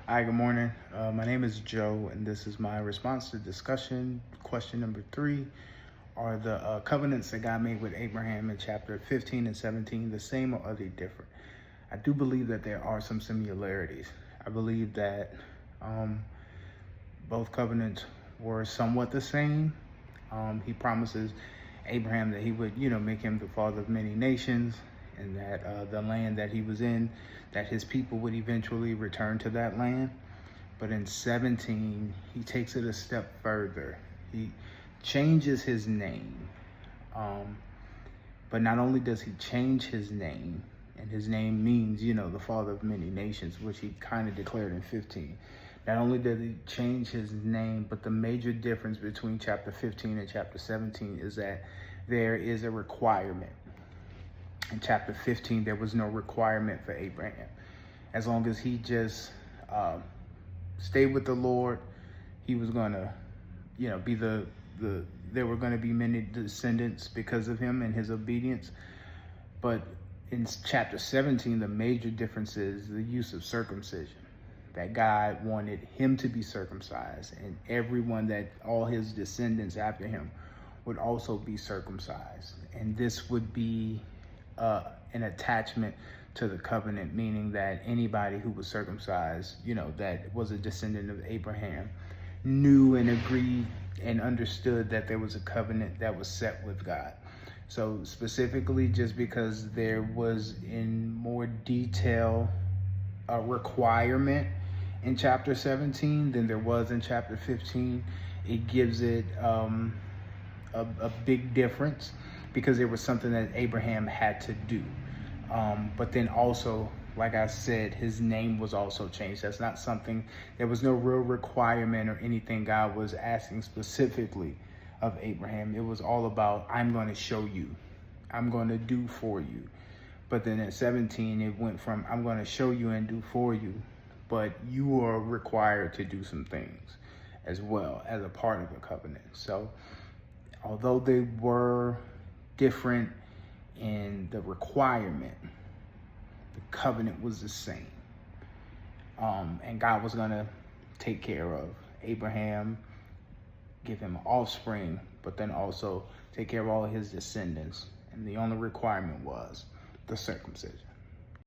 Hi, good morning. My name is Joe, and this is my response to discussion. Question number 3: Are the covenants that God made with Abraham in chapter 15 and 17 the same, or are they different? I do believe that there are some similarities. I believe that both covenants were somewhat the same. He promises Abraham that he would, make him the father of many nations, and that the land that he was in, that his people would eventually return to that land. But in 17, he takes it a step further. He changes his name. But not only does he change his name, and his name means, the father of many nations, which he kind of declared in 15. Not only did he change his name, but the major difference between chapter 15 and chapter 17 is that there is a requirement. In chapter 15, there was no requirement for Abraham. As long as he just stayed with the Lord, he was going to, be there were going to be many descendants because of him and his obedience. But in chapter 17, the major difference is the use of circumcision. That God wanted him to be circumcised, and everyone, that all his descendants after him would also be circumcised. And this would be an attachment to the covenant, meaning that anybody who was circumcised, that was a descendant of Abraham, knew and agreed and understood that there was a covenant that was set with God. So specifically, just because there was in more detail a requirement in chapter 17 than there was in chapter 15, it gives it a big difference, because it was something that Abraham had to do. But then also, like I said, his name was also changed. That's not something, there was no real requirement or anything God was asking specifically of Abraham. It was all about, I'm going to show you, I'm going to do for you. But then at 17, it went from, I'm going to show you and do for you, but you are required to do some things as well as a part of the covenant. So although they were different in the requirement, the covenant was the same. And God was going to take care of Abraham, give him offspring, but then also take care of all of his descendants. And the only requirement was the circumcision.